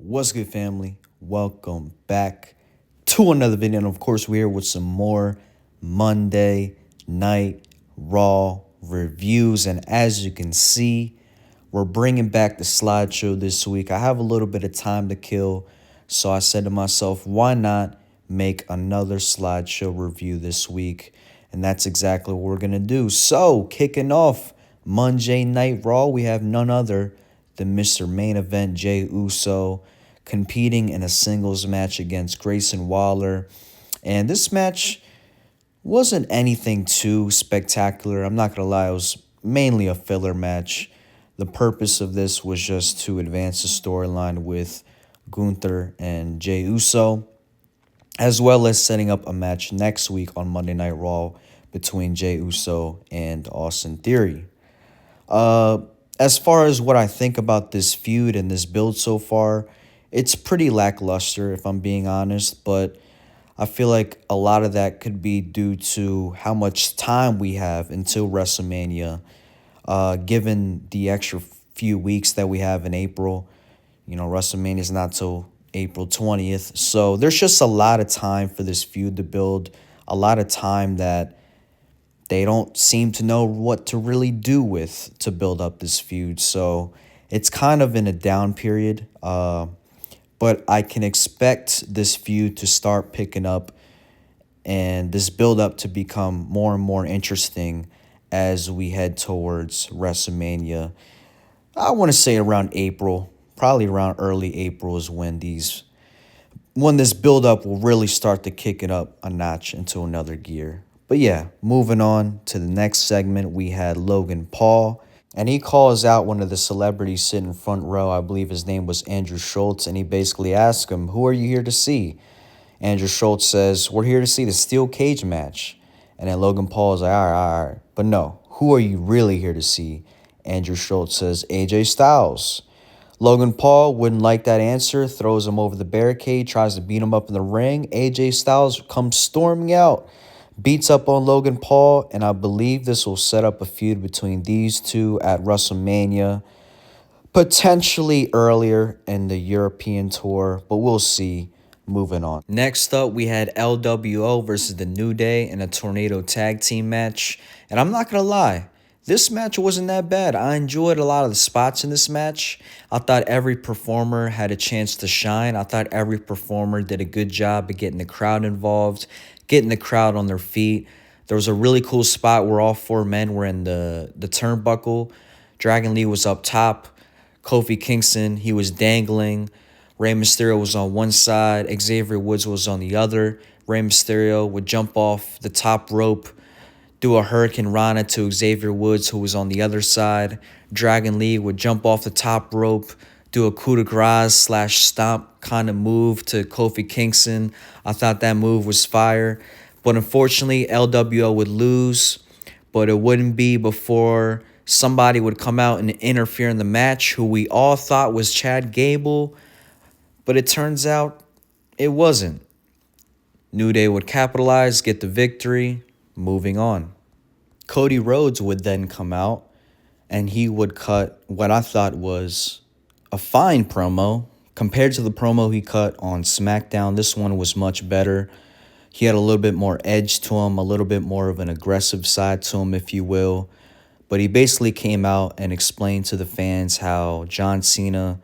What's good, family? Welcome back to another video. And of course, we're here with some more Monday Night Raw reviews. And as you can see, we're bringing back the slideshow this week. I have a little bit of time to kill, so I said to myself, why not make another slideshow review this week? And that's exactly what we're going to do. So, kicking off Monday Night Raw, we have none other than Mr. Main Event Jey Uso competing in a singles match against Grayson Waller. And this match wasn't anything too spectacular. I'm not going to lie, it was mainly a filler match. The purpose of this was just to advance the storyline with Gunther and Jey Uso, as well as setting up a match next week on Monday Night Raw between Jey Uso and Austin Theory. As far as what I think about this feud and this build so far, it's pretty lackluster, if I'm being honest, but I feel like a lot of that could be due to how much time we have until WrestleMania, given the extra few weeks that we have in April. You know, WrestleMania is not till April 20th, so there's just a lot of time for this feud to build, a lot of time that they don't seem to know what to really do with to build up this feud. So it's kind of in a down period. But I can expect this feud to start picking up and this build up to become more and more interesting as we head towards WrestleMania. I want to say around April, probably around early April is when this build up will really start to kick it up a notch into another gear. But yeah, moving on to the next segment, we had Logan Paul. And he calls out one of the celebrities sitting front row. I believe his name was Andrew Schultz. And he basically asks him, who are you here to see? Andrew Schultz says, we're here to see the steel cage match. And then Logan Paul is like, all right. But no, who are you really here to see? Andrew Schultz says, AJ Styles. Logan Paul wouldn't like that answer, throws him over the barricade, tries to beat him up in the ring. AJ Styles comes storming out, beats up on Logan Paul, and I believe this will set up a feud between these two at WrestleMania, potentially earlier in the European tour, but we'll see. Moving on. Next up, we had LWO versus the New Day in a Tornado Tag Team match, and I'm not going to lie, this match wasn't that bad. I enjoyed a lot of the spots in this match. I thought every performer had a chance to shine. I thought every performer did a good job of getting the crowd involved, getting the crowd on their feet. There was a really cool spot where all four men were in the turnbuckle. Dragon Lee was up top. Kofi Kingston, he was dangling. Rey Mysterio was on one side. Xavier Woods was on the other. Rey Mysterio would jump off the top rope, do a Hurricane Rana to Xavier Woods, who was on the other side. Dragon Lee would jump off the top rope, do a coup de grace / stomp kind of move to Kofi Kingston. I thought that move was fire. But unfortunately, LWO would lose. But it wouldn't be before somebody would come out and interfere in the match, who we all thought was Chad Gable. But it turns out it wasn't. New Day would capitalize, get the victory, moving on. Cody Rhodes would then come out, and he would cut what I thought was a fine promo. Compared to the promo he cut on SmackDown, this one was much better. He had a little bit more edge to him, a little bit more of an aggressive side to him, if you will. But he basically came out and explained to the fans how John Cena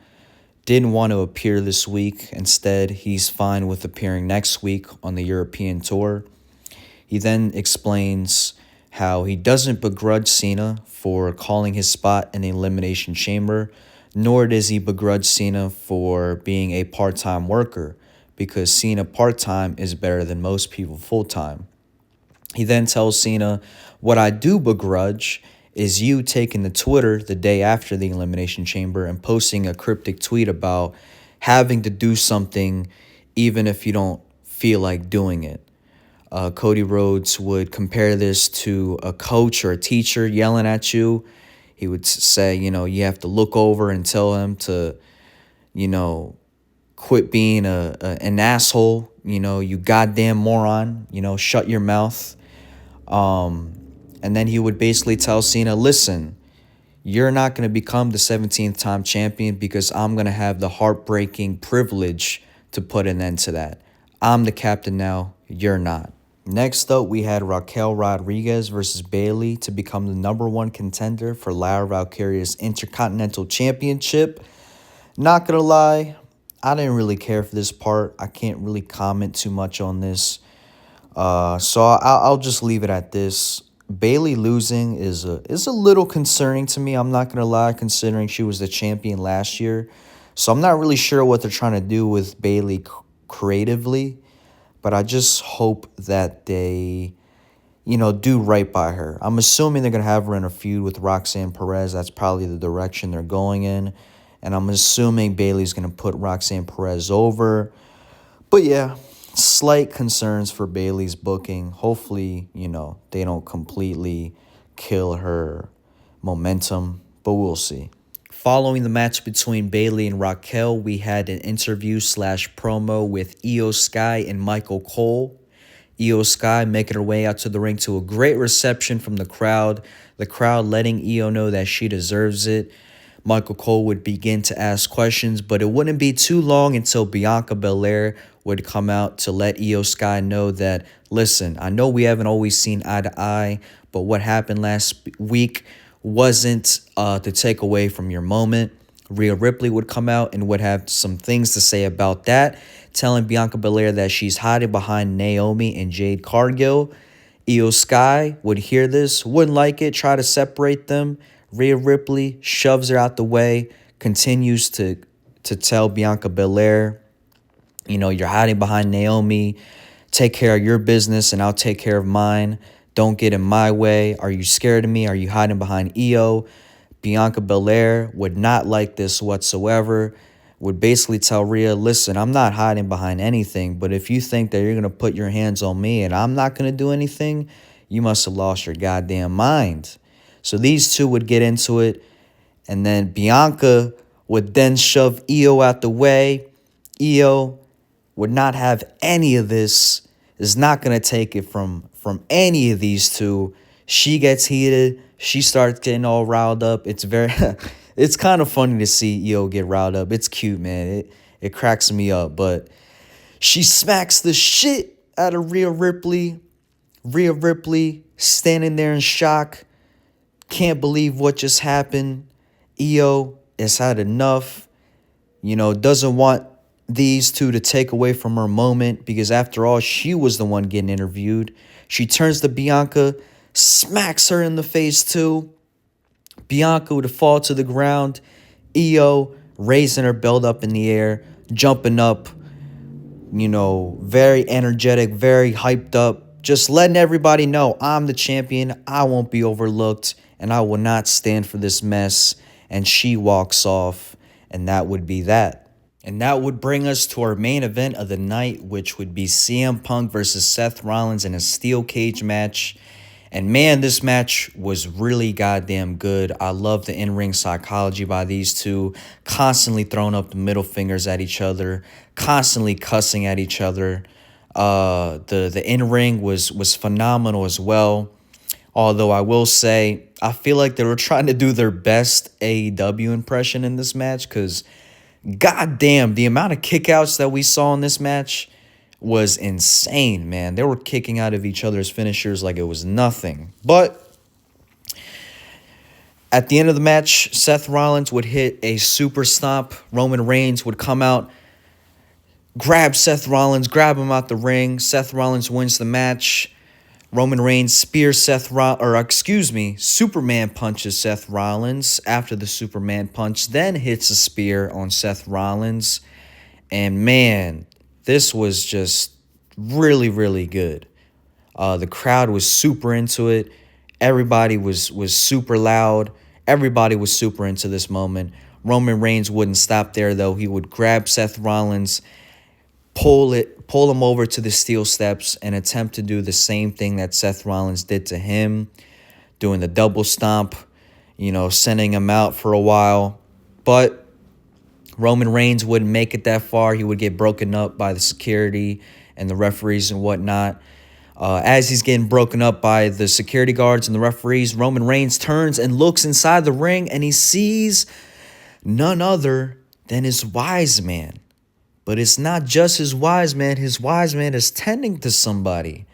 didn't want to appear this week. Instead, he's fine with appearing next week on the European tour. He then explains how he doesn't begrudge Cena for calling his spot in the Elimination Chamber, nor does he begrudge Cena for being a part-time worker, because Cena part-time is better than most people full-time. He then tells Cena, what I do begrudge is you taking to Twitter the day after the Elimination Chamber and posting a cryptic tweet about having to do something even if you don't feel like doing it. Cody Rhodes would compare this to a coach or a teacher yelling at you. He would say, you have to look over and tell him to, quit being an asshole, you goddamn moron, shut your mouth. And then he would basically tell Cena, listen, you're not going to become the 17th time champion because I'm going to have the heartbreaking privilege to put an end to that. I'm the captain now. You're not. Next up, we had Raquel Rodriguez versus Bayley to become the #1 contender for Lara Valkyria's Intercontinental Championship. Not gonna lie, I didn't really care for this part. I can't really comment too much on this. So I'll just leave it at this. Bayley losing is a little concerning to me. I'm not gonna lie, considering she was the champion last year. So I'm not really sure what they're trying to do with Bayley creatively, but I just hope that they, do right by her. I'm assuming they're gonna have her in a feud with Roxanne Perez. That's probably the direction they're going in, and I'm assuming Bayley's gonna put Roxanne Perez over. But yeah, slight concerns for Bayley's booking. Hopefully, they don't completely kill her momentum, but we'll see. Following the match between Bayley and Raquel, we had an interview/promo with IYO Sky and Michael Cole. IYO Sky making her way out to the ring to a great reception from the crowd letting IYO know that she deserves it. Michael Cole would begin to ask questions, but it wouldn't be too long until Bianca Belair would come out to let IYO Sky know that, listen, I know we haven't always seen eye to eye, but what happened last week wasn't to take away from your moment. Rhea Ripley would come out and would have some things to say about that, telling Bianca Belair that she's hiding behind Naomi and Jade Cargill. IYO Sky would hear this, wouldn't like it, try to separate them. Rhea Ripley shoves her out the way, continues to tell Bianca Belair, you're hiding behind Naomi. Take care of your business and I'll take care of mine. Don't get in my way. Are you scared of me? Are you hiding behind IYO? Bianca Belair would not like this whatsoever. Would basically tell Rhea, listen, I'm not hiding behind anything, but if you think that you're going to put your hands on me and I'm not going to do anything, you must have lost your goddamn mind. So these two would get into it, and then Bianca would then shove IYO out the way. IYO would not have any of this, is not going to take it from any of these two. She gets heated. She starts getting all riled up. It's it's kind of funny to see IYO get riled up. It's cute, man. It cracks me up. But she smacks the shit out of Rhea Ripley. Rhea Ripley standing there in shock. Can't believe what just happened. IYO has had enough. Doesn't want these two to take away from her moment because after all, she was the one getting interviewed. She turns to Bianca, smacks her in the face too. Bianca would fall to the ground. IYO raising her belt up in the air, jumping up, very energetic, very hyped up, just letting everybody know I'm the champion. I won't be overlooked and I will not stand for this mess. And she walks off, and that would be that. And that would bring us to our main event of the night, which would be CM Punk versus Seth Rollins in a steel cage match. And man, this match was really goddamn good. I love the in-ring psychology by these two, constantly throwing up the middle fingers at each other, constantly cussing at each other. The in-ring was phenomenal as well. Although I will say, I feel like they were trying to do their best AEW impression in this match because, goddamn, the amount of kickouts that we saw in this match was insane, man. They were kicking out of each other's finishers like it was nothing. But at the end of the match, Seth Rollins would hit a super stomp. Roman Reigns would come out, grab Seth Rollins, grab him out the ring. Seth Rollins wins the match. Roman Reigns spears Superman punches Seth Rollins after the Superman punch, then hits a spear on Seth Rollins. And man, this was just really, really good. The crowd was super into it. Everybody was super loud. Everybody was super into this moment. Roman Reigns wouldn't stop there, though. He would grab Seth Rollins, pull him over to the steel steps and attempt to do the same thing that Seth Rollins did to him, doing the double stomp, sending him out for a while. But Roman Reigns wouldn't make it that far. He would get broken up by the security and the referees and whatnot. As he's getting broken up by the security guards and the referees, Roman Reigns turns and looks inside the ring, and he sees none other than his wise man. But it's not just his wise man. His wise man is tending to somebody.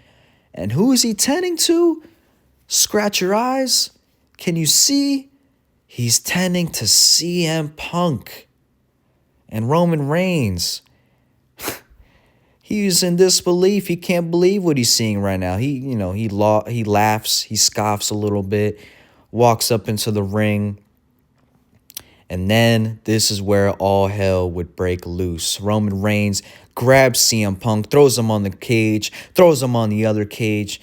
And who is he tending to? Scratch your eyes. Can you see? He's tending to CM Punk and Roman Reigns. He's in disbelief. He can't believe what he's seeing right now. He laughs, he scoffs a little bit, walks up into the ring. And then this is where all hell would break loose. Roman Reigns grabs CM Punk, throws him on the cage, throws him on the other cage,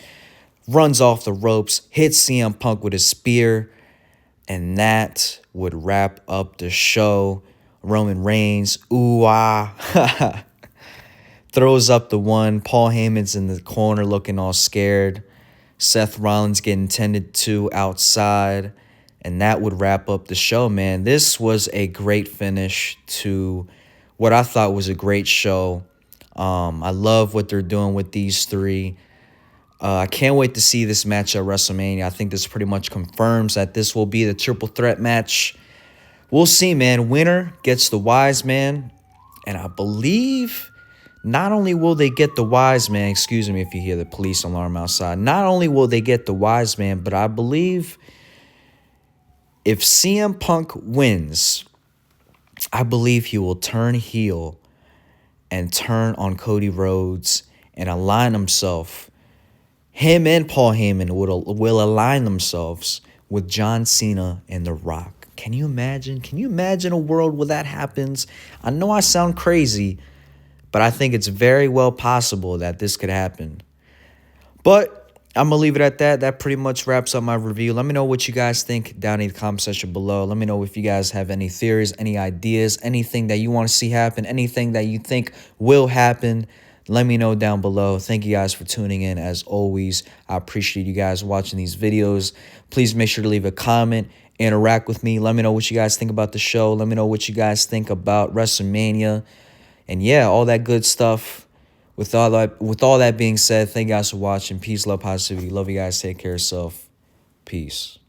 runs off the ropes, hits CM Punk with a spear, and that would wrap up the show. Roman Reigns, ooh ah, throws up the one. Paul Heyman's in the corner looking all scared. Seth Rollins getting tended to outside. And that would wrap up the show, man. This was a great finish to what I thought was a great show. I love what they're doing with these three. I can't wait to see this match at WrestleMania. I think this pretty much confirms that this will be the triple threat match. We'll see, man. Winner gets the wise man. And I believe not only will they get the wise man, excuse me if you hear the police alarm outside, not only will they get the wise man, but I believe if CM Punk wins, I believe he will turn heel and turn on Cody Rhodes and align himself. Him and Paul Heyman will align themselves with John Cena and The Rock. Can you imagine? Can you imagine a world where that happens? I know I sound crazy, but I think it's very well possible that this could happen. But I'm going to leave it at that. That pretty much wraps up my review. Let me know what you guys think down in the comment section below. Let me know if you guys have any theories, any ideas, anything that you want to see happen, anything that you think will happen. Let me know down below. Thank you guys for tuning in. As always, I appreciate you guys watching these videos. Please make sure to leave a comment, interact with me. Let me know what you guys think about the show. Let me know what you guys think about WrestleMania. And yeah, all that good stuff. With all that being said, thank you guys for watching. Peace, love, positivity. Love you guys. Take care of yourself. Peace.